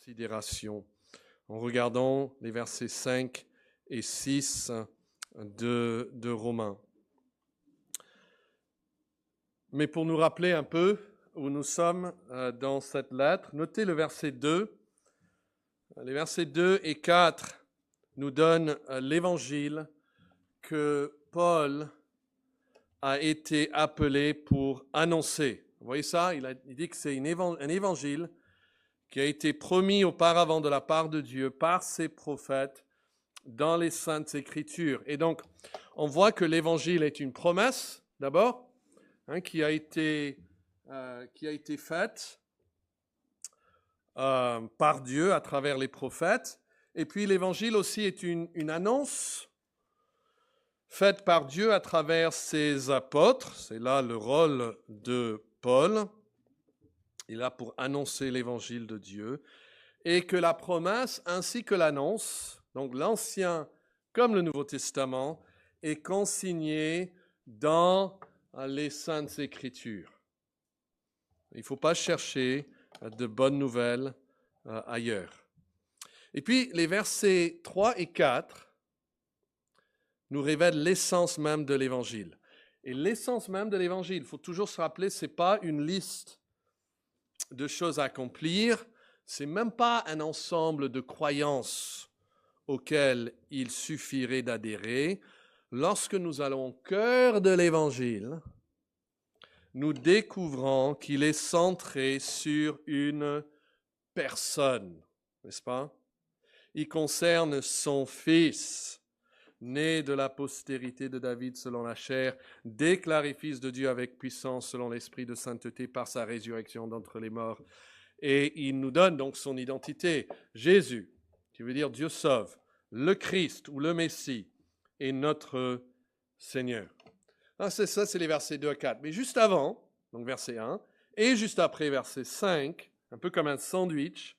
considération en regardant les versets 5 et 6 de Romains. Mais pour nous rappeler un peu où nous sommes dans cette lettre, notez le verset 2. Les versets 2 et 4 nous donnent l'évangile que Paul a été appelé pour annoncer. Vous voyez ça? Il dit que c'est un évangile qui a été promis auparavant de la part de Dieu par ses prophètes dans les Saintes Écritures. Et donc, on voit que l'évangile est une promesse, d'abord, qui a été faite par Dieu à travers les prophètes. Et puis l'évangile aussi est une annonce faite par Dieu à travers ses apôtres. C'est là le rôle de Paul. Il est là pour annoncer l'évangile de Dieu. Et que la promesse ainsi que l'annonce, donc l'Ancien comme le Nouveau Testament, est consigné dans les Saintes Écritures. Il ne faut pas chercher de bonnes nouvelles ailleurs. Et puis les versets 3 et 4 nous révèlent l'essence même de l'Évangile. Et l'essence même de l'Évangile, il faut toujours se rappeler, ce n'est pas une liste de choses à accomplir, ce n'est même pas un ensemble de croyances auxquelles il suffirait d'adhérer. Lorsque nous allons au cœur de l'Évangile, nous découvrons qu'il est centré sur une personne, n'est-ce pas? Il concerne son Fils, né de la postérité de David selon la chair, déclaré Fils de Dieu avec puissance selon l'Esprit de sainteté par sa résurrection d'entre les morts. Et il nous donne donc son identité. Jésus, qui veut dire Dieu sauve, le Christ ou le Messie, est notre Seigneur. C'est ça, c'est les versets 2 à 4. Mais juste avant, donc verset 1, et juste après verset 5, un peu comme un sandwich,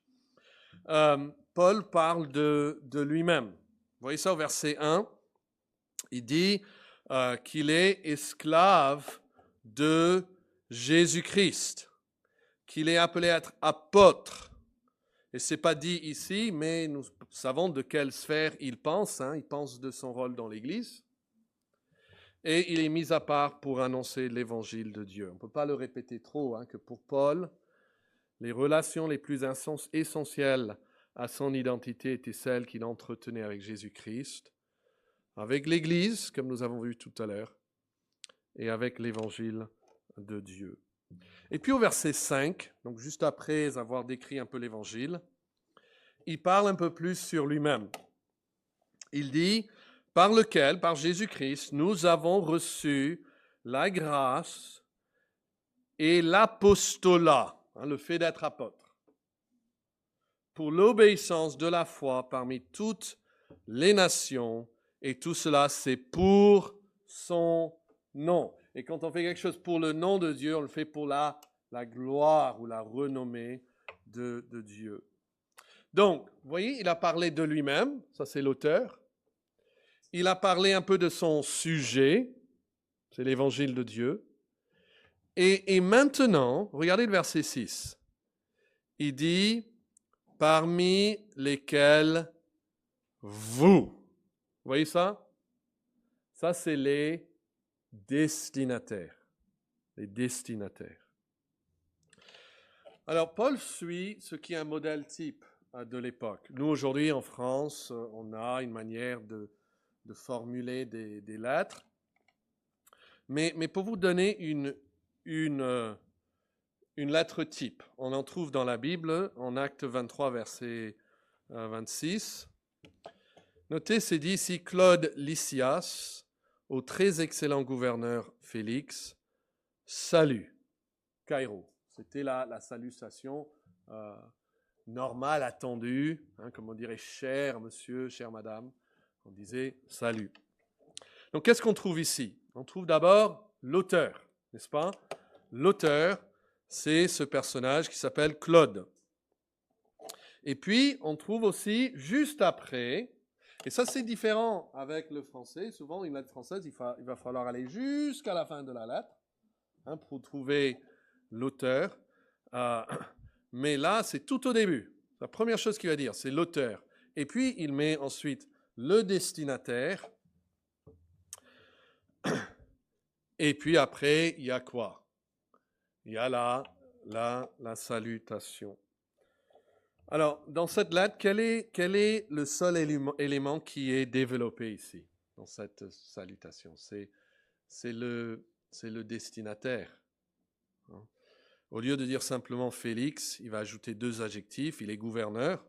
Paul parle de lui-même. Vous voyez ça au verset 1, il dit qu'il est esclave de Jésus-Christ, qu'il est appelé à être apôtre. Et ce n'est pas dit ici, mais nous savons de quelle sphère il pense. Il pense de son rôle dans l'Église. Et il est mis à part pour annoncer l'évangile de Dieu. On ne peut pas le répéter trop, que pour Paul, les relations les plus essentielles à son identité étaient celles qu'il entretenait avec Jésus-Christ, avec l'Église, comme nous avons vu tout à l'heure, et avec l'évangile de Dieu. Et puis au verset 5, donc juste après avoir décrit un peu l'évangile, il parle un peu plus sur lui-même. Il dit, par lequel, par Jésus-Christ, nous avons reçu la grâce et l'apostolat, le fait d'être apôtre, pour l'obéissance de la foi parmi toutes les nations, et tout cela, c'est pour son nom. Et quand on fait quelque chose pour le nom de Dieu, on le fait pour la gloire ou la renommée de Dieu. Donc, vous voyez, il a parlé de lui-même, ça c'est l'auteur. Il a parlé un peu de son sujet, c'est l'évangile de Dieu. Et maintenant, regardez le verset 6. Il dit, parmi lesquels vous. Vous voyez ça? Ça, c'est les destinataires. Les destinataires. Alors, Paul suit ce qui est un modèle type de l'époque. Nous, aujourd'hui, en France, on a une manière de formuler des lettres. Mais pour vous donner une lettre type, on en trouve dans la Bible, en Acte 23, verset 26. Notez, c'est dit ici, Claude Lysias, au très excellent gouverneur Félix, salut, Cairo. C'était la salutation normale, attendue, comme on dirait cher monsieur, chère madame. On disait salut. Donc qu'est-ce qu'on trouve ici? On trouve d'abord l'auteur, n'est-ce pas? L'auteur, c'est ce personnage qui s'appelle Claude. Et puis, on trouve aussi, juste après, et ça c'est différent avec le français, souvent une lettre française, il va falloir aller jusqu'à la fin de la lettre pour trouver l'auteur. Mais là, c'est tout au début. La première chose qu'il va dire, c'est l'auteur. Et puis, il met ensuite le destinataire. Et puis après, il y a quoi? Il y a la salutation. Alors, dans cette lettre, quel est le seul élément qui est développé ici, dans cette salutation? C'est le destinataire. Au lieu de dire simplement Félix, il va ajouter 2 adjectifs. Il est gouverneur.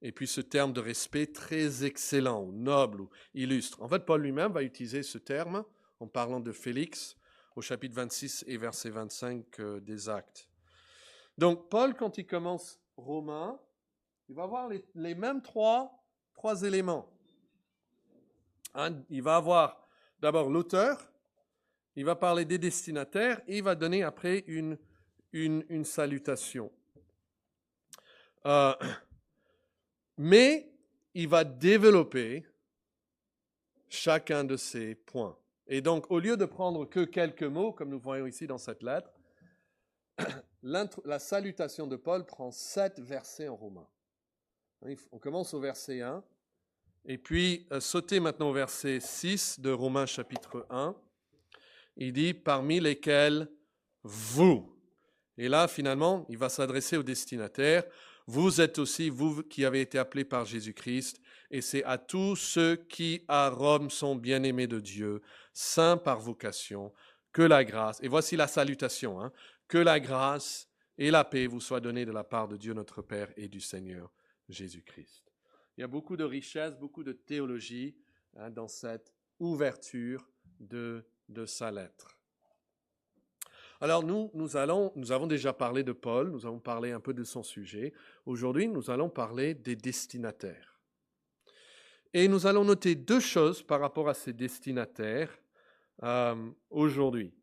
Et puis ce terme de respect très excellent, noble ou illustre. En fait, Paul lui-même va utiliser ce terme en parlant de Félix au chapitre 26 et verset 25 des Actes. Donc, Paul, quand il commence Romains, il va avoir les mêmes trois éléments. Il va avoir d'abord l'auteur, il va parler des destinataires et il va donner après une salutation. Mais il va développer chacun de ces points. Et donc, au lieu de prendre que quelques mots, comme nous voyons ici dans cette lettre, la salutation de Paul prend 7 versets en romain. On commence au verset 1, et puis sautez maintenant au verset 6 de Romains chapitre 1. Il dit « parmi lesquels vous ». Et là, finalement, il va s'adresser au destinataire. Vous êtes aussi, vous qui avez été appelés par Jésus-Christ, et c'est à tous ceux qui à Rome sont bien-aimés de Dieu, saints par vocation, que la grâce, et voici la salutation, que la grâce et la paix vous soient données de la part de Dieu notre Père et du Seigneur Jésus-Christ. Il y a beaucoup de richesse, beaucoup de théologie dans cette ouverture de sa lettre. Alors nous avons déjà parlé de Paul, nous avons parlé un peu de son sujet. Aujourd'hui, nous allons parler des destinataires. Et nous allons noter 2 choses par rapport à ces destinataires aujourd'hui.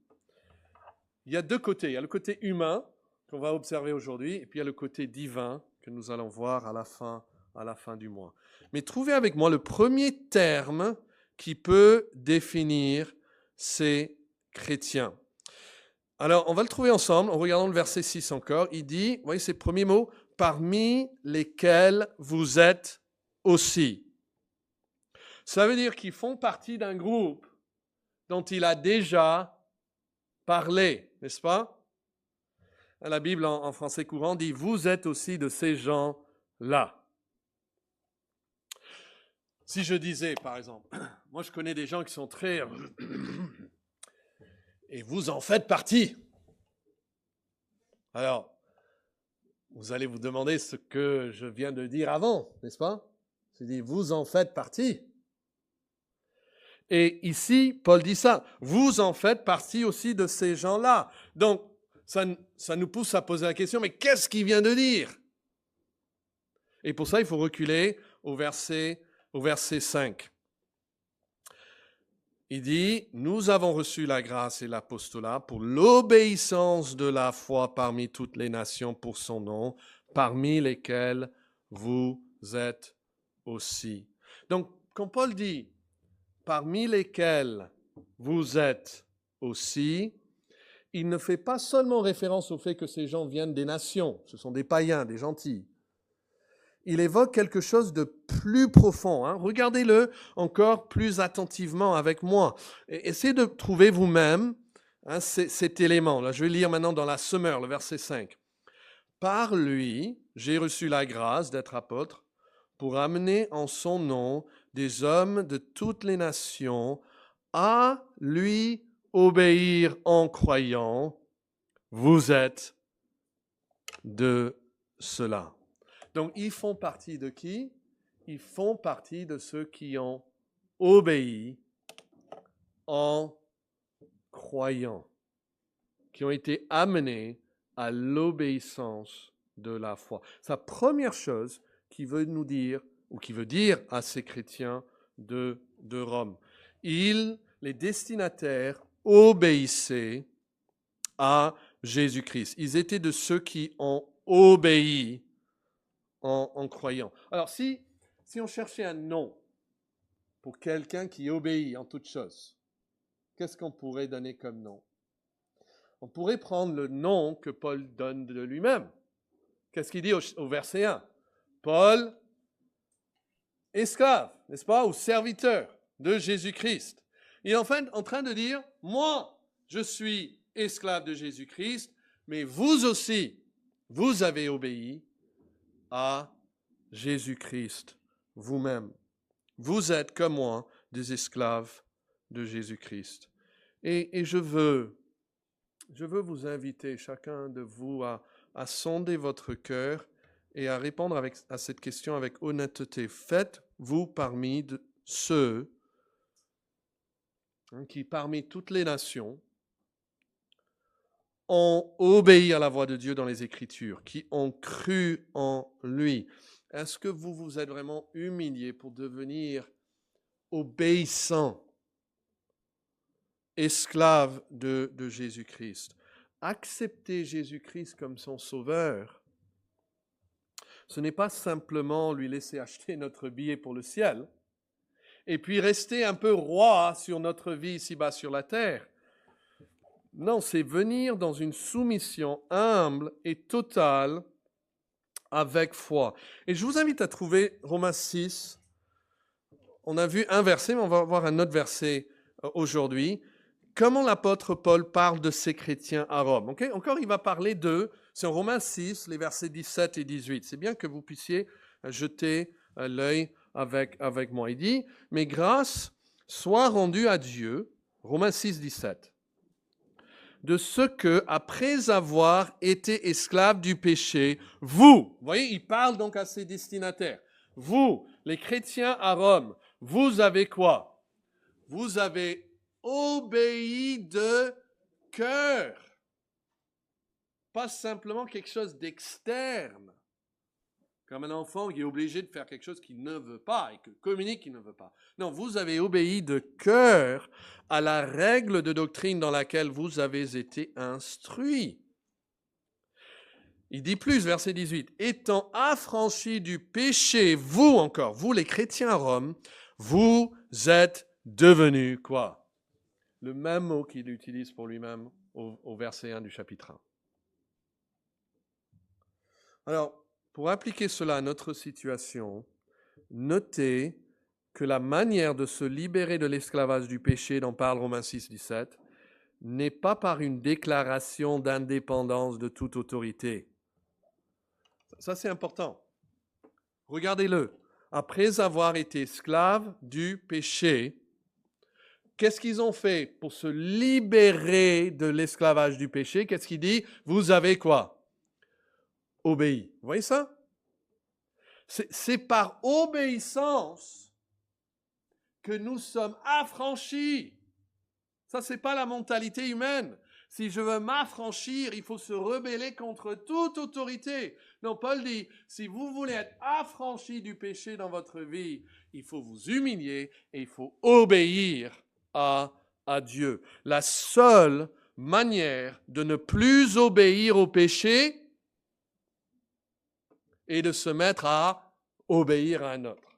Il y a 2 côtés. Il y a le côté humain qu'on va observer aujourd'hui, et puis il y a le côté divin que nous allons voir à la fin du mois. Mais trouvez avec moi le premier terme qui peut définir ces chrétiens. Alors, on va le trouver ensemble en regardant le verset 6 encore. Il dit, vous voyez ces premiers mots, « parmi lesquels vous êtes aussi ». Ça veut dire qu'ils font partie d'un groupe dont il a déjà parlé, n'est-ce pas? La Bible en français courant dit « vous êtes aussi de ces gens-là ». Si je disais, par exemple, moi je connais des gens qui sont très... et vous en faites partie. Alors, vous allez vous demander ce que je viens de dire avant, n'est-ce pas? Je dis, vous en faites partie. Et ici, Paul dit ça, vous en faites partie aussi de ces gens-là. Donc, ça nous pousse à poser la question, mais qu'est-ce qu'il vient de dire? Et pour ça, il faut reculer au verset 5. Il dit, nous avons reçu la grâce et l'apostolat pour l'obéissance de la foi parmi toutes les nations pour son nom, parmi lesquelles vous êtes aussi. Donc, quand Paul dit, parmi lesquels vous êtes aussi, il ne fait pas seulement référence au fait que ces gens viennent des nations, ce sont des païens, des gentils. Il évoque quelque chose de plus profond. Regardez-le encore plus attentivement avec moi. Essayez de trouver vous-même cet élément. Là, je vais lire maintenant dans la Semeur, le verset 5. « Par lui, j'ai reçu la grâce d'être apôtre pour amener en son nom des hommes de toutes les nations à lui obéir en croyant. Vous êtes de cela. » Donc, ils font partie de qui? Ils font partie de ceux qui ont obéi en croyant, qui ont été amenés à l'obéissance de la foi. C'est la première chose qu'il veut nous dire, ou qu'il veut dire à ces chrétiens de Rome. Les destinataires, obéissaient à Jésus-Christ. Ils étaient de ceux qui ont obéi en croyant. Alors, si on cherchait un nom pour quelqu'un qui obéit en toutes choses, qu'est-ce qu'on pourrait donner comme nom? On pourrait prendre le nom que Paul donne de lui-même. Qu'est-ce qu'il dit au verset 1? Paul, esclave, n'est-ce pas, ou serviteur de Jésus-Christ. Il est en fait en train de dire, moi, je suis esclave de Jésus-Christ, mais vous aussi, vous avez obéi à Jésus-Christ vous-même. Vous êtes comme moi des esclaves de Jésus-Christ. Et je veux vous inviter, chacun de vous, à sonder votre cœur et à répondre à cette question avec honnêteté. Faites-vous parmi ceux qui, parmi toutes les nations, ont obéi à la voix de Dieu dans les Écritures, qui ont cru en lui? Est-ce que vous vous êtes vraiment humilié pour devenir obéissant, esclave de Jésus-Christ? Accepter Jésus-Christ comme son sauveur, ce n'est pas simplement lui laisser acheter notre billet pour le ciel et puis rester un peu roi sur notre vie ici-bas sur la terre. Non, c'est venir dans une soumission humble et totale avec foi. Et je vous invite à trouver Romains 6. On a vu un verset, mais on va voir un autre verset aujourd'hui. Comment l'apôtre Paul parle de ces chrétiens à Rome. Okay? Encore, il va parler d'eux. C'est en Romains 6, les versets 17 et 18. C'est bien que vous puissiez jeter l'œil avec moi. Il dit, « Mais grâce soit rendue à Dieu, Romains 6, 17, de ce que, après avoir été esclaves du péché, vous voyez, il parle donc à ses destinataires, vous, les chrétiens à Rome, vous avez quoi? Vous avez obéi de cœur. Pas simplement quelque chose d'externe. Comme un enfant qui est obligé de faire quelque chose qu'il ne veut pas et que communique qu'il ne veut pas. Non, vous avez obéi de cœur à la règle de doctrine dans laquelle vous avez été instruits. Il dit plus, verset 18, « Étant affranchis du péché, vous encore, vous les chrétiens à Rome, vous êtes devenus quoi ?» Le même mot qu'il utilise pour lui-même au verset 1 du chapitre 1. Alors, pour appliquer cela à notre situation, notez que la manière de se libérer de l'esclavage du péché dont parle Romains 6, 17 n'est pas par une déclaration d'indépendance de toute autorité. Ça, c'est important. Regardez-le. Après avoir été esclaves du péché, qu'est-ce qu'ils ont fait pour se libérer de l'esclavage du péché? Qu'est-ce qu'il dit? Vous avez quoi? Obéi. Vous voyez ça? C'est par obéissance que nous sommes affranchis. Ça, c'est pas la mentalité humaine. Si je veux m'affranchir, il faut se rebeller contre toute autorité. Non, Paul dit, si vous voulez être affranchis du péché dans votre vie, il faut vous humilier et il faut obéir à Dieu. La seule manière de ne plus obéir au péché est de se mettre à obéir à un autre.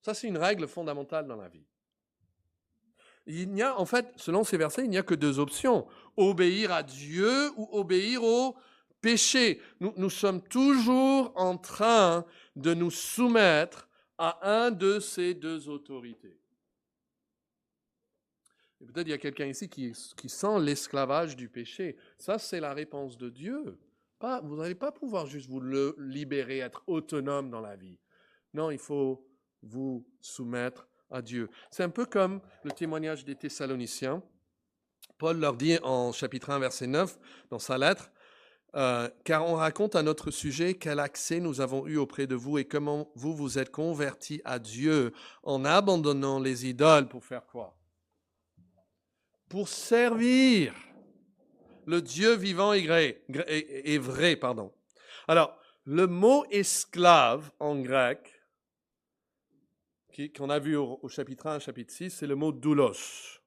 Ça, c'est une règle fondamentale dans la vie. Il n'y a, en fait, selon ces versets, il n'y a que deux options. Obéir à Dieu ou obéir au péché. Nous sommes toujours en train de nous soumettre à un de ces deux autorités. Et peut-être il y a quelqu'un ici qui sent l'esclavage du péché. Ça, c'est la réponse de Dieu. Vous n'allez pas pouvoir juste vous libérer, être autonome dans la vie. Non, il faut vous soumettre à Dieu. C'est un peu comme le témoignage des Thessaloniciens. Paul leur dit en chapitre 1, verset 9, dans sa lettre, car on raconte à notre sujet quel accès nous avons eu auprès de vous et comment vous vous êtes convertis à Dieu en abandonnant les idoles pour faire quoi? Pour servir le Dieu vivant et vrai, pardon. Alors, le mot esclave en grec, qu'on a vu au chapitre 1, chapitre 6, c'est le mot doulos.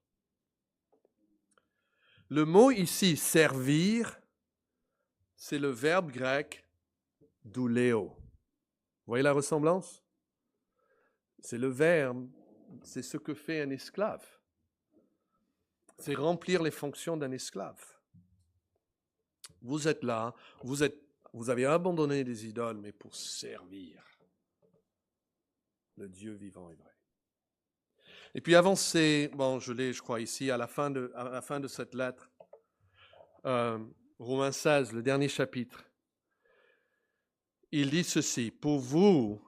Le mot ici, servir, c'est le verbe grec douléo. Vous voyez la ressemblance? C'est le verbe, c'est ce que fait un esclave. C'est remplir les fonctions d'un esclave. Vous êtes là, vous êtes Vous avez abandonné les idoles, mais pour servir le Dieu vivant et vrai. Et puis avancez, bon, je l'ai, je crois, ici, à la fin de cette lettre, Romains 16, le dernier chapitre. Il dit ceci, pour vous,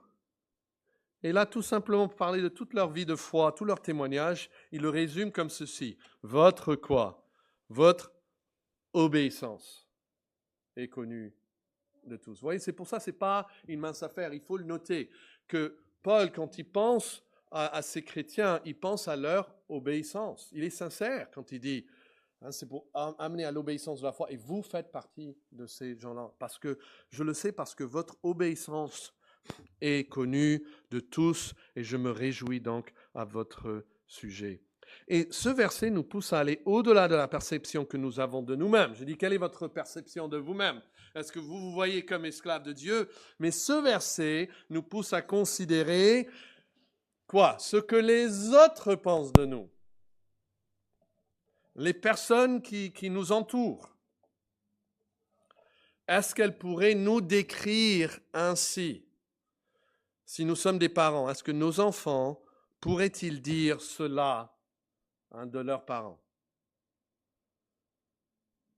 et là, tout simplement, pour parler de toute leur vie de foi, tout leur témoignage, il le résume comme ceci. Votre quoi? Votre obéissance est connue de tous. Vous voyez, c'est pour ça, ce n'est pas une mince affaire. Il faut le noter, que Paul, quand il pense à ces chrétiens, il pense à leur obéissance. Il est sincère quand il dit, c'est pour amener à l'obéissance de la foi, et vous faites partie de ces gens-là. Parce que, je le sais, parce que votre obéissance est connue de tous, et je me réjouis donc à votre sujet. Et ce verset nous pousse à aller au-delà de la perception que nous avons de nous-mêmes. Je dis, quelle est votre perception de vous-même? Est-ce que vous vous voyez comme esclave de Dieu? Mais ce verset nous pousse à considérer quoi? Ce que les autres pensent de nous. Les personnes qui nous entourent. Est-ce qu'elles pourraient nous décrire ainsi? Si nous sommes des parents, est-ce que nos enfants pourraient-ils dire cela de leurs parents?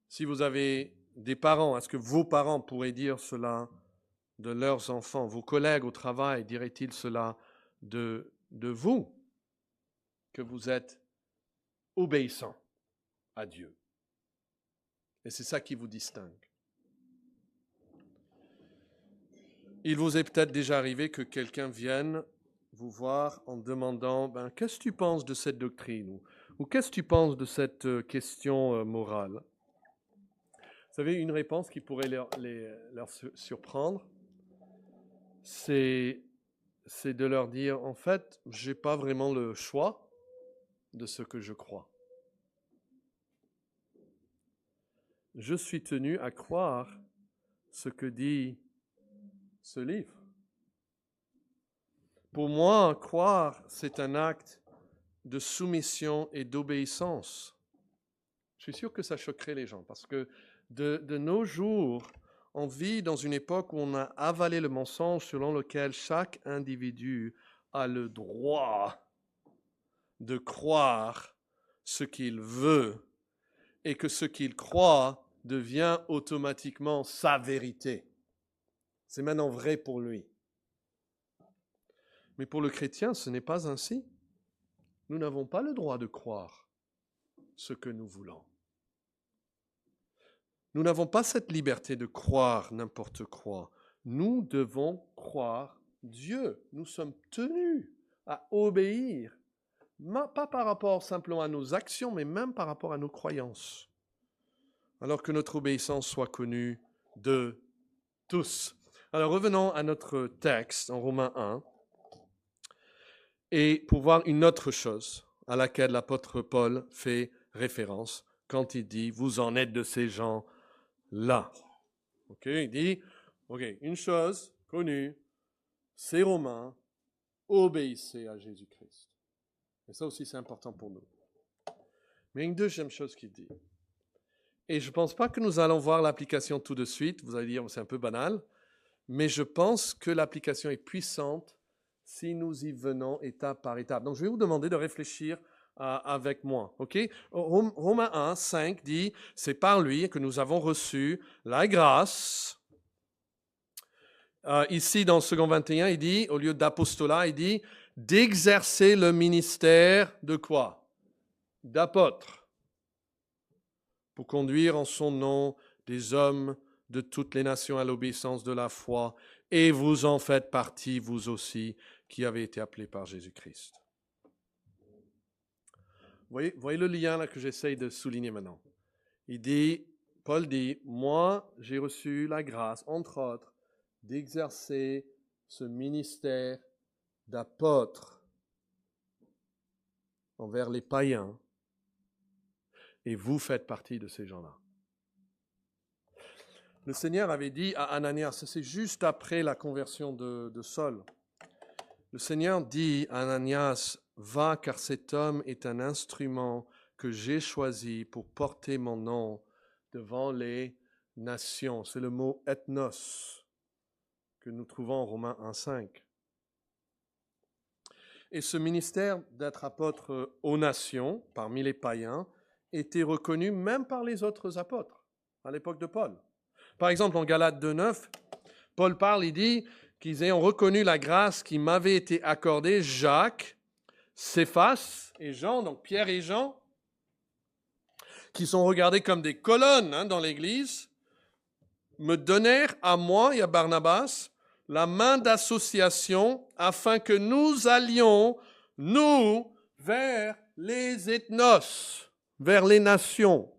Si vous avez des parents, est-ce que vos parents pourraient dire cela de leurs enfants? Vos collègues au travail diraient-ils cela de vous? Que vous êtes obéissants à Dieu. Et c'est ça qui vous distingue. Il vous est peut-être déjà arrivé que quelqu'un vienne vous voir en demandant « Qu'est-ce que tu penses de cette doctrine ?» ou « Qu'est-ce que tu penses de cette question morale ?» Vous savez, une réponse qui pourrait leur surprendre, c'est de leur dire « En fait, je n'ai pas vraiment le choix de ce que je crois. Je suis tenu à croire ce que dit ce livre. Pour moi, croire, c'est un acte de soumission et d'obéissance. Je suis sûr que ça choquerait les gens parce que de nos jours, on vit dans une époque où on a avalé le mensonge selon lequel chaque individu a le droit de croire ce qu'il veut et que ce qu'il croit devient automatiquement sa vérité. C'est maintenant vrai pour lui. Mais pour le chrétien, ce n'est pas ainsi. Nous n'avons pas le droit de croire ce que nous voulons. Nous n'avons pas cette liberté de croire n'importe quoi. Nous devons croire Dieu. Nous sommes tenus à obéir, pas par rapport simplement à nos actions, mais même par rapport à nos croyances. Alors que notre obéissance soit connue de tous. Alors revenons à notre texte en Romains 1. Et pour voir une autre chose à laquelle l'apôtre Paul fait référence quand il dit « vous en êtes de ces gens-là ». Il dit « une chose connue, ces Romains, obéissez à Jésus-Christ ». Et ça aussi c'est important pour nous. Mais une deuxième chose qu'il dit, et je ne pense pas que nous allons voir l'application tout de suite, vous allez dire c'est un peu banal, mais je pense que l'application est puissante si nous y venons étape par étape. Donc, je vais vous demander de réfléchir avec moi. Romains 1, 5 dit, c'est par lui que nous avons reçu la grâce. Ici, dans le second 21, il dit, au lieu d'apostolat, il dit, d'exercer le ministère de quoi? D'apôtre. Pour conduire en son nom des hommes de toutes les nations à l'obéissance de la foi. Et vous en faites partie, vous aussi, qui avez été appelés par Jésus-Christ. Voyez le lien là que j'essaye de souligner maintenant. Paul dit, moi j'ai reçu la grâce, entre autres, d'exercer ce ministère d'apôtre envers les païens. Et vous faites partie de ces gens-là. Le Seigneur avait dit à Ananias, c'est juste après la conversion de Saul. Le Seigneur dit à Ananias, va car cet homme est un instrument que j'ai choisi pour porter mon nom devant les nation. C'est le mot ethnos que nous trouvons en Romains 1,5. Et ce ministère d'être apôtre aux nations, parmi les païens, était reconnu même par les autres apôtres à l'époque de Paul. Par exemple, en Galates 2,9, Paul parle, il dit qu'ils ayant reconnu la grâce qui m'avait été accordée, Jacques, Céphas et Jean, donc Pierre et Jean, qui sont regardés comme des colonnes dans l'Église, me donnèrent à moi et à Barnabas la main d'association afin que nous allions, nous, vers les ethnos, vers les nations.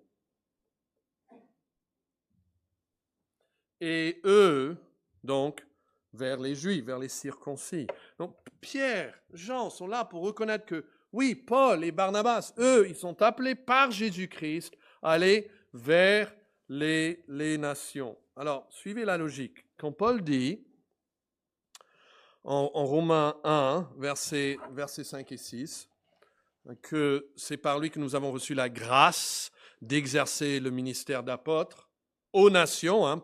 Et eux, donc, vers les Juifs, vers les circoncis. Donc, Pierre, Jean sont là pour reconnaître que, oui, Paul et Barnabas, eux, ils sont appelés par Jésus-Christ à aller vers les nations. Alors, suivez la logique. Quand Paul dit, en Romains 1, versets 5 et 6, que c'est par lui que nous avons reçu la grâce d'exercer le ministère d'apôtre aux nations,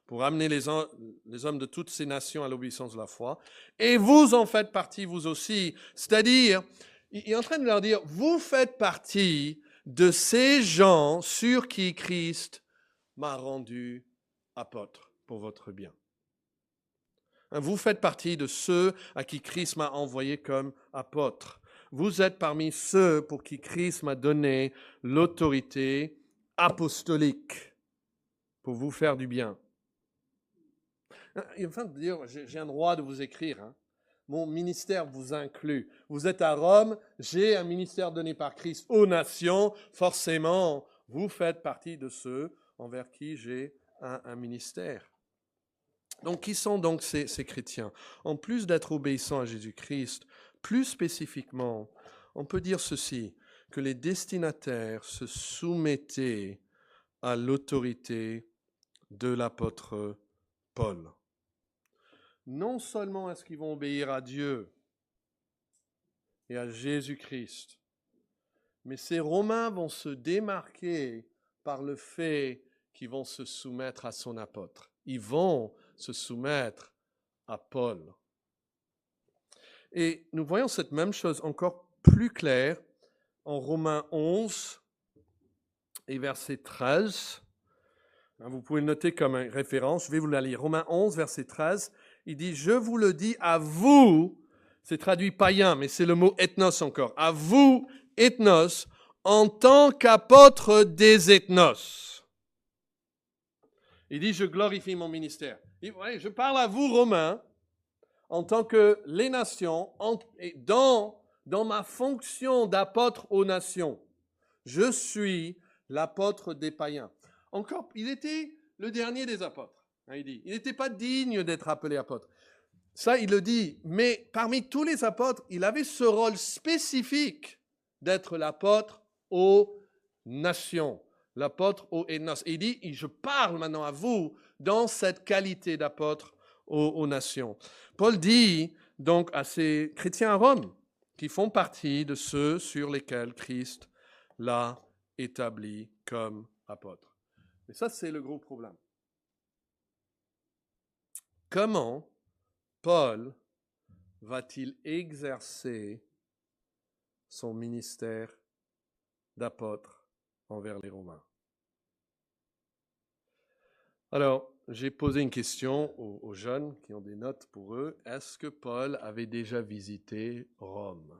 pour amener les hommes de toutes ces nations à l'obéissance de la foi. Et vous en faites partie, vous aussi. C'est-à-dire, il est en train de leur dire, vous faites partie de ces gens sur qui Christ m'a rendu apôtre pour votre bien. Vous faites partie de ceux à qui Christ m'a envoyé comme apôtre. Vous êtes parmi ceux pour qui Christ m'a donné l'autorité apostolique pour vous faire du bien. Il est en train de dire, j'ai un droit de vous écrire. Mon ministère vous inclut. Vous êtes à Rome, j'ai un ministère donné par Christ aux nations. Forcément, vous faites partie de ceux envers qui j'ai un ministère. Donc, qui sont donc ces chrétiens? En plus d'être obéissants à Jésus-Christ, plus spécifiquement, on peut dire ceci, que les destinataires se soumettaient à l'autorité de l'apôtre Paul. Non seulement est-ce qu'ils vont obéir à Dieu et à Jésus-Christ, mais ces Romains vont se démarquer par le fait qu'ils vont se soumettre à son apôtre. Ils vont se soumettre à Paul. Et nous voyons cette même chose encore plus claire en Romains 11 et verset 13. Vous pouvez le noter comme une référence, je vais vous la lire. Romains 11, verset 13, il dit « Je vous le dis à vous », c'est traduit païen, mais c'est le mot ethnos encore, « à vous, ethnos, en tant qu'apôtre des ethnos ». Il dit « Je glorifie mon ministère ». Je parle à vous, Romains, en tant que les nations, dans ma fonction d'apôtre aux nations. Je suis l'apôtre des païens. Encore, il était le dernier des apôtres, il dit. Il n'était pas digne d'être appelé apôtre. Ça, il le dit. Mais parmi tous les apôtres, il avait ce rôle spécifique d'être l'apôtre aux nations, l'apôtre aux ethnos. Et il dit, je parle maintenant à vous dans cette qualité d'apôtre aux nations. Paul dit donc à ces chrétiens à Rome, qui font partie de ceux sur lesquels Christ l'a établi comme apôtre. Et ça, c'est le gros problème. Comment Paul va-t-il exercer son ministère d'apôtre envers les Romains? Alors, j'ai posé une question aux jeunes qui ont des notes pour eux. Est-ce que Paul avait déjà visité Rome?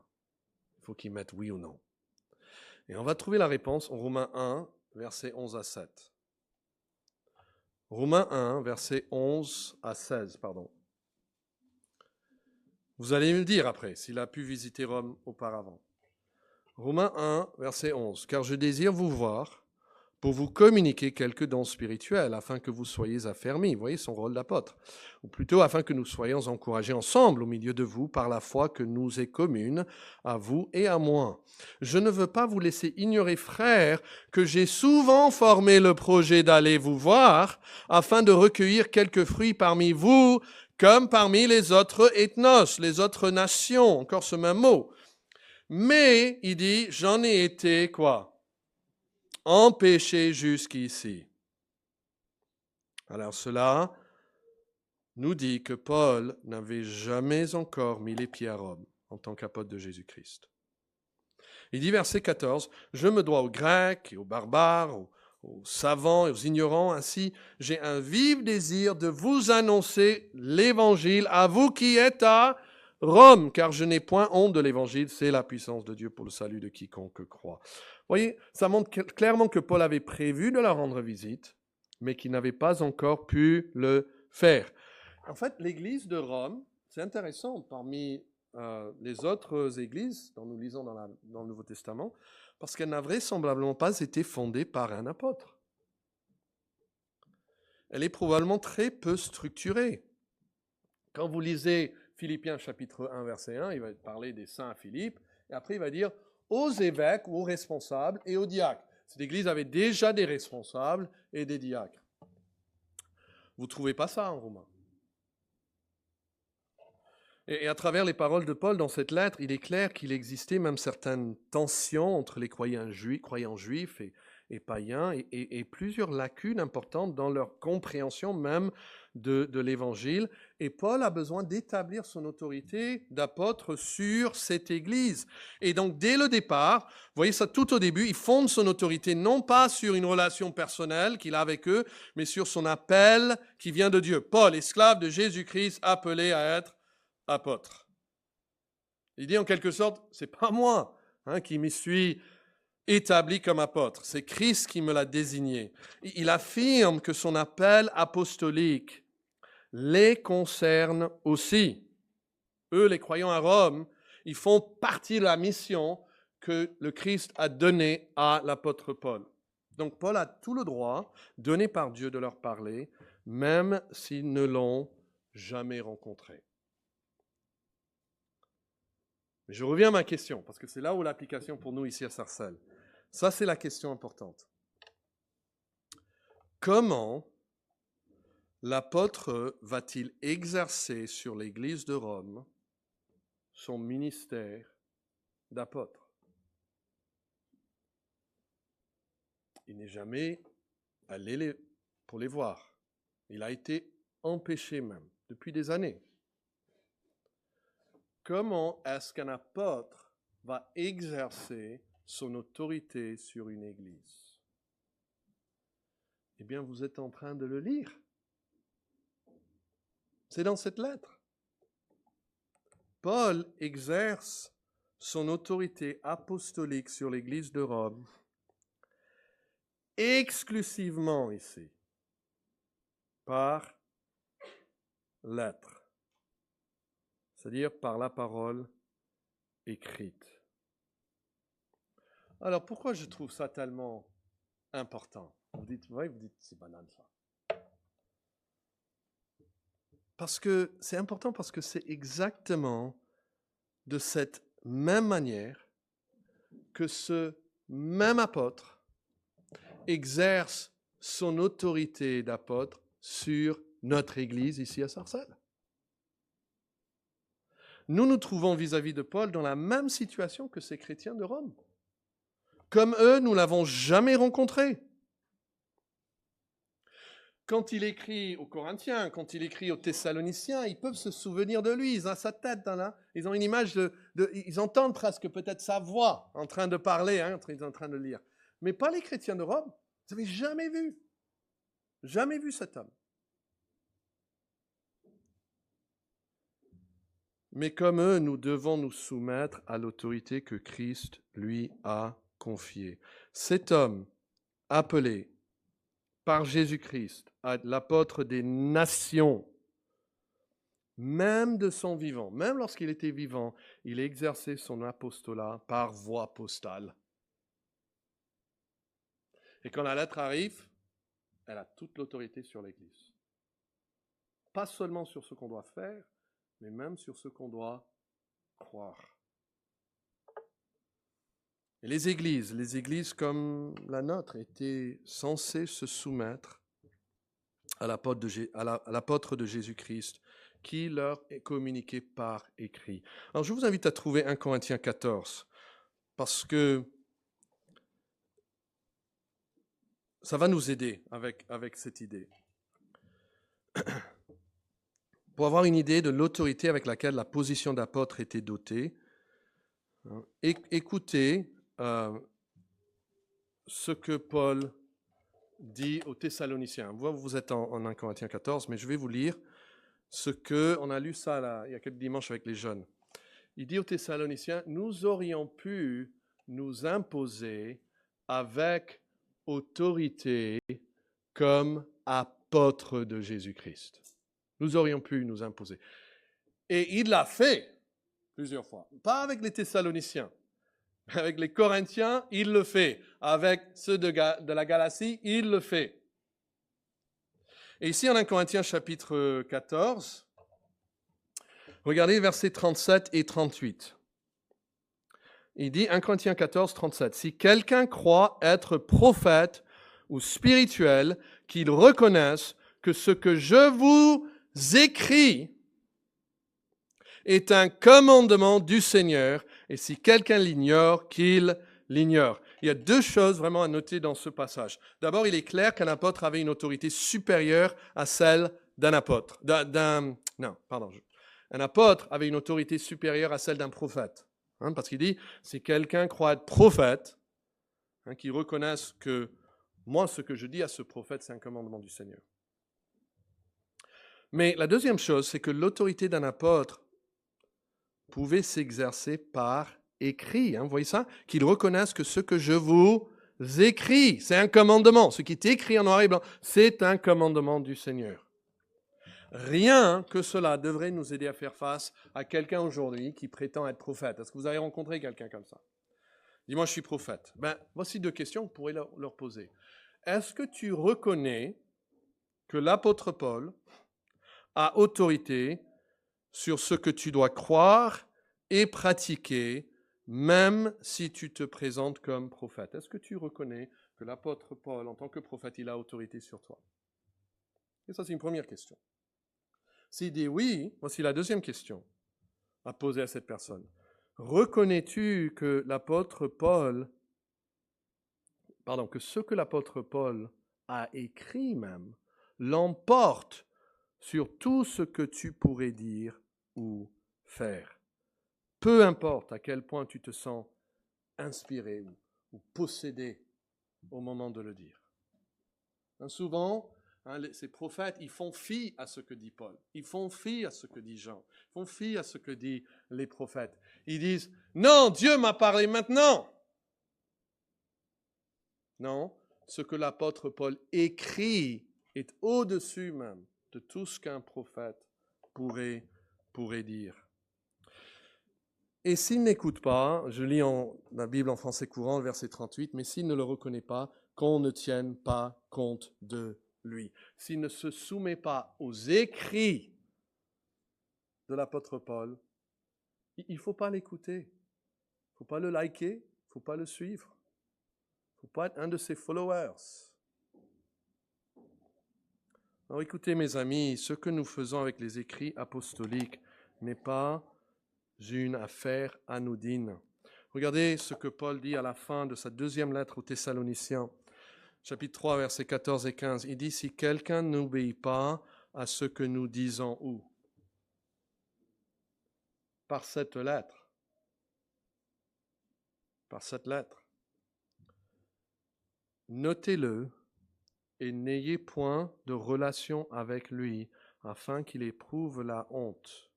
Il faut qu'ils mettent oui ou non. Et on va trouver la réponse en Romains 1, versets 11 à 7. Romains 1, versets 11 à 16, pardon. Vous allez me le dire après, s'il a pu visiter Rome auparavant. Romains 1, verset 11. « Car je désire vous voir pour vous communiquer quelques dons spirituels, afin que vous soyez affermis. » Vous voyez son rôle d'apôtre. Ou plutôt, afin que nous soyons encouragés ensemble au milieu de vous par la foi que nous est commune à vous et à moi. Je ne veux pas vous laisser ignorer, frères, que j'ai souvent formé le projet d'aller vous voir, afin de recueillir quelques fruits parmi vous, comme parmi les autres ethnos, les autres nations. Encore ce même mot. Mais, il dit, j'en ai été, quoi? Empêché jusqu'ici. Alors cela nous dit que Paul n'avait jamais encore mis les pieds à Rome en tant qu'apôtre de Jésus-Christ. Il dit verset 14, « Je me dois aux Grecs et aux barbares, aux savants et aux ignorants, ainsi j'ai un vif désir de vous annoncer l'évangile à vous qui êtes à Rome, car je n'ai point honte de l'évangile, c'est la puissance de Dieu pour le salut de quiconque croit. » Vous voyez, ça montre clairement que Paul avait prévu de leur rendre visite, mais qu'il n'avait pas encore pu le faire. En fait, l'église de Rome, c'est intéressant, parmi les autres églises dont nous lisons dans le Nouveau Testament, parce qu'elle n'a vraisemblablement pas été fondée par un apôtre. Elle est probablement très peu structurée. Quand vous lisez Philippiens chapitre 1, verset 1, il va parler des saints à Philippe, et après il va dire aux évêques ou aux responsables et aux diacres. Cette église avait déjà des responsables et des diacres. Vous ne trouvez pas ça en Romains. Et à travers les paroles de Paul dans cette lettre, il est clair qu'il existait même certaines tensions entre les croyants juifs et païens et plusieurs lacunes importantes dans leur compréhension même de l'Évangile. Et Paul a besoin d'établir son autorité d'apôtre sur cette Église. Et donc dès le départ, vous voyez ça tout au début, il fonde son autorité non pas sur une relation personnelle qu'il a avec eux, mais sur son appel qui vient de Dieu. Paul, esclave de Jésus-Christ, appelé à être apôtre. Il dit en quelque sorte, c'est pas moi qui m'y suis établi comme apôtre, c'est Christ qui me l'a désigné. Il affirme que son appel apostolique les concerne aussi. Eux, les croyants à Rome, ils font partie de la mission que le Christ a donnée à l'apôtre Paul. Donc Paul a tout le droit, donné par Dieu, de leur parler, même s'ils ne l'ont jamais rencontré. Mais je reviens à ma question, parce que c'est là où l'application pour nous ici à Sarcelles. Ça, c'est la question importante. Comment l'apôtre va-t-il exercer sur l'Église de Rome son ministère d'apôtre? Il n'est jamais allé pour les voir. Il a été empêché même, depuis des années. Comment est-ce qu'un apôtre va exercer son autorité sur une église? Eh bien, vous êtes en train de le lire. C'est dans cette lettre. Paul exerce son autorité apostolique sur l'église de Rome exclusivement ici par lettre. C'est-à-dire par la parole écrite. Alors, pourquoi je trouve ça tellement important? Vous dites, c'est banal ça. Parce que c'est important parce que c'est exactement de cette même manière que ce même apôtre exerce son autorité d'apôtre sur notre Église ici à Sarcelles. Nous nous trouvons vis-à-vis de Paul dans la même situation que ces chrétiens de Rome. Comme eux, nous ne l'avons jamais rencontré. Quand il écrit aux Corinthiens, quand il écrit aux Thessaloniciens, ils peuvent se souvenir de lui, ils ont sa tête là, ils ont une image ils entendent presque peut-être sa voix en train de parler, en train de lire. Mais pas les chrétiens de Rome, vous n'avez jamais vu cet homme. Mais comme eux, nous devons nous soumettre à l'autorité que Christ lui a confiée. Cet homme appelé par Jésus-Christ à être l'apôtre des nations, même de son vivant, même lorsqu'il était vivant, il exerçait son apostolat par voie postale. Et quand la lettre arrive, elle a toute l'autorité sur l'Église. Pas seulement sur ce qu'on doit faire, mais même sur ce qu'on doit croire. Et les églises comme la nôtre étaient censées se soumettre à l'apôtre de Jésus-Christ qui leur est communiqué par écrit. Alors je vous invite à trouver 1 Corinthiens 14 parce que ça va nous aider avec cette idée. pour avoir une idée de l'autorité avec laquelle la position d'apôtre était dotée, écoutez ce que Paul dit aux Thessaloniciens. Vous êtes en 1 Corinthiens 14, mais je vais vous lire ce que, on a lu ça là, il y a quelques dimanches avec les jeunes. Il dit aux Thessaloniciens, nous aurions pu nous imposer avec autorité comme apôtres de Jésus-Christ. Nous aurions pu nous imposer. Et il l'a fait plusieurs fois. Pas avec les Thessaloniciens. Avec les Corinthiens, il le fait. Avec ceux de la Galatie, il le fait. Et ici, en 1 Corinthiens chapitre 14, regardez versets 37 et 38. Il dit, 1 Corinthiens 14, 37, « Si quelqu'un croit être prophète ou spirituel, qu'il reconnaisse que ce que je vous écris est un commandement du Seigneur, et si quelqu'un l'ignore, qu'il l'ignore. » Il y a deux choses vraiment à noter dans ce passage. D'abord, il est clair qu'un apôtre avait une autorité supérieure à celle d'un apôtre. Un apôtre avait une autorité supérieure à celle d'un prophète. Parce qu'il dit, si quelqu'un croit être prophète, qu'il reconnaisse que moi, ce que je dis à ce prophète, c'est un commandement du Seigneur. Mais la deuxième chose, c'est que l'autorité d'un apôtre pouvait s'exercer par écrit. Vous voyez ça? Qu'il reconnaisse que ce que je vous écris, c'est un commandement. Ce qui est écrit en noir et blanc, c'est un commandement du Seigneur. Rien que cela devrait nous aider à faire face à quelqu'un aujourd'hui qui prétend être prophète. Est-ce que vous avez rencontré quelqu'un comme ça? Dis-moi, je suis prophète. Voici deux questions que vous pourrez leur poser. Est-ce que tu reconnais que l'apôtre Paul a autorité sur ce que tu dois croire et pratiquer, même si tu te présentes comme prophète? Est-ce que tu reconnais que l'apôtre Paul, en tant que prophète, il a autorité sur toi? Et ça, c'est une première question. S'il dit oui, voici la deuxième question à poser à cette personne. Reconnais-tu que que ce que l'apôtre Paul a écrit même, l'emporte sur tout ce que tu pourrais dire ou faire? Peu importe à quel point tu te sens inspiré ou possédé au moment de le dire. Souvent, ces prophètes, ils font fi à ce que dit Paul, ils font fi à ce que dit Jean, ils font fi à ce que disent les prophètes. Ils disent, non, Dieu m'a parlé maintenant. Non, ce que l'apôtre Paul écrit est au-dessus même de tout ce qu'un prophète pourrait dire. Et s'il n'écoute pas, je lis la Bible en français courant, le verset 38, mais s'il ne le reconnaît pas, qu'on ne tienne pas compte de lui. S'il ne se soumet pas aux écrits de l'apôtre Paul, il ne faut pas l'écouter, il ne faut pas le liker, il ne faut pas le suivre, il ne faut pas être un de ses followers. Alors écoutez mes amis, ce que nous faisons avec les écrits apostoliques n'est pas une affaire anodine. Regardez ce que Paul dit à la fin de sa deuxième lettre aux Thessaloniciens, chapitre 3, versets 14 et 15. Il dit, si quelqu'un n'obéit pas à ce que nous disons, où? Par cette lettre. Par cette lettre. Notez-le et n'ayez point de relation avec lui, afin qu'il éprouve la honte.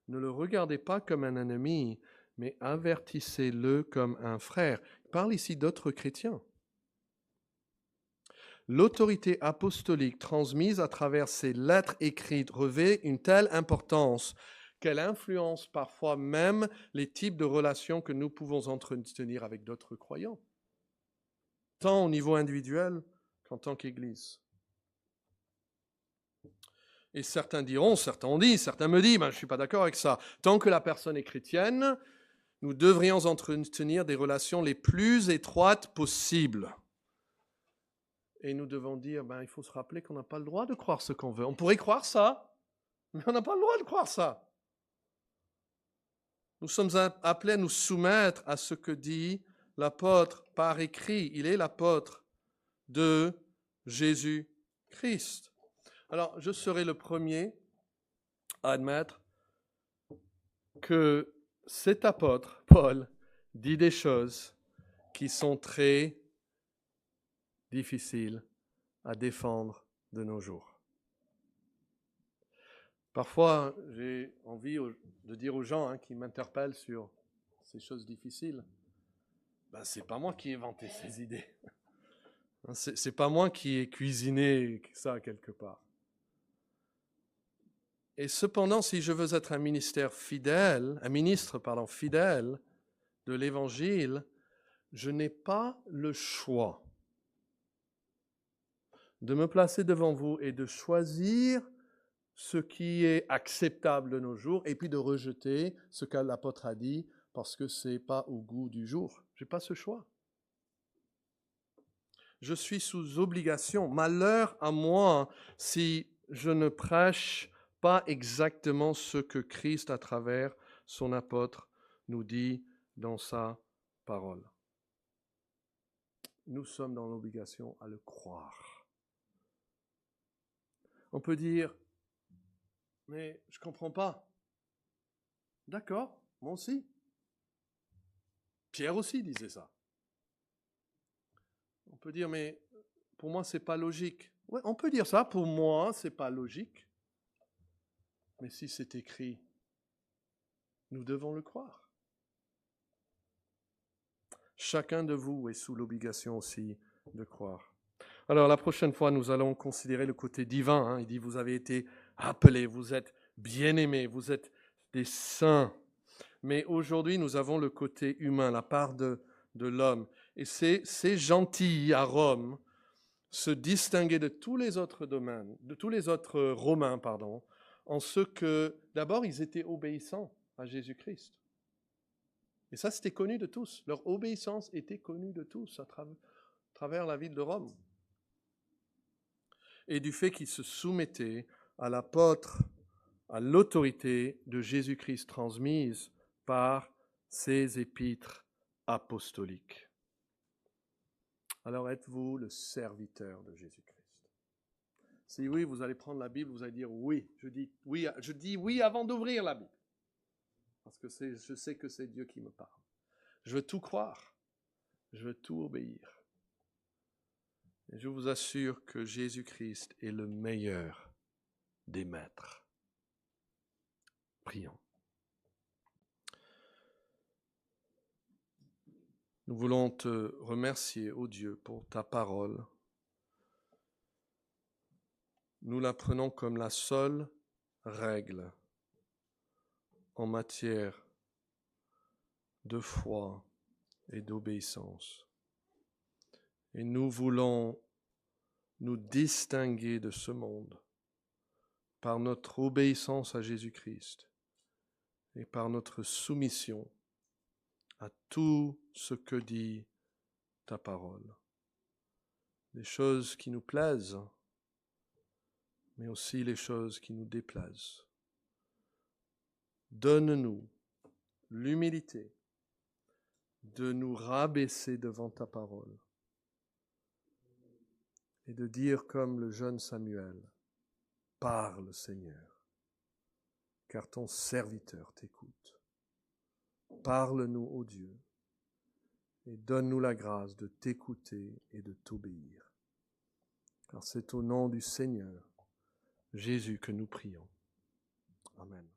Ne le regardez pas comme un ennemi, mais avertissez-le comme un frère. Il parle ici d'autres chrétiens. L'autorité apostolique transmise à travers ces lettres écrites revêt une telle importance qu'elle influence parfois même les types de relations que nous pouvons entretenir avec d'autres croyants, tant au niveau individuel qu'en tant qu'Église. Et certains diront, certains ont dit, certains me disent, je ne suis pas d'accord avec ça. Tant que la personne est chrétienne, nous devrions entretenir des relations les plus étroites possibles. Et nous devons dire, il faut se rappeler qu'on n'a pas le droit de croire ce qu'on veut. On pourrait croire ça, mais on n'a pas le droit de croire ça. Nous sommes appelés à nous soumettre à ce que dit l'apôtre par écrit. Il est l'apôtre de Jésus-Christ. Alors, je serai le premier à admettre que cet apôtre, Paul, dit des choses qui sont très difficiles à défendre de nos jours. Parfois, j'ai envie de dire aux gens qui m'interpellent sur ces choses difficiles, c'est pas moi qui ai inventé ces idées. C'est pas moi qui ai cuisiné ça quelque part. Et cependant, si je veux être un ministre fidèle de l'Évangile, je n'ai pas le choix de me placer devant vous et de choisir ce qui est acceptable de nos jours et puis de rejeter ce que l'apôtre a dit parce que ce n'est pas au goût du jour. Je n'ai pas ce choix. Je suis sous obligation. Malheur à moi si je ne prêche pas exactement ce que Christ, à travers son apôtre, nous dit dans sa parole. Nous sommes dans l'obligation à le croire. On peut dire, mais je ne comprends pas. D'accord, moi aussi. Pierre aussi disait ça. On peut dire, mais pour moi, ce n'est pas logique. Ouais, on peut dire ça, pour moi, ce n'est pas logique. Mais si c'est écrit, nous devons le croire. Chacun de vous est sous l'obligation aussi de croire. Alors, la prochaine fois, nous allons considérer le côté divin. Il dit, vous avez été appelés, vous êtes bien-aimés, vous êtes des saints. Mais aujourd'hui, nous avons le côté humain, la part de l'homme. Et c'est gentil à Rome se distinguer de tous les autres domaines, de tous les autres Romains, en ce que, d'abord, ils étaient obéissants à Jésus-Christ. Et ça, c'était connu de tous. Leur obéissance était connue de tous à travers la ville de Rome. Et du fait qu'ils se soumettaient à l'apôtre, à l'autorité de Jésus-Christ transmise par ses épîtres apostoliques. Alors êtes-vous le serviteur de Jésus-Christ? Si oui, vous allez prendre la Bible, vous allez dire oui. Je dis oui avant d'ouvrir la Bible. Parce que je sais que c'est Dieu qui me parle. Je veux tout croire. Je veux tout obéir. Et je vous assure que Jésus-Christ est le meilleur des maîtres. Prions. Nous voulons te remercier, ô Dieu, pour ta parole. Nous la prenons comme la seule règle en matière de foi et d'obéissance. Et nous voulons nous distinguer de ce monde par notre obéissance à Jésus-Christ et par notre soumission à tout ce que dit ta parole. Les choses qui nous plaisent, mais aussi les choses qui nous déplaisent. Donne-nous l'humilité de nous rabaisser devant ta parole et de dire comme le jeune Samuel, « Parle Seigneur, car ton serviteur t'écoute. Parle-nous, ô Dieu, et donne-nous la grâce de t'écouter et de t'obéir. Car c'est au nom du Seigneur Jésus que nous prions. Amen.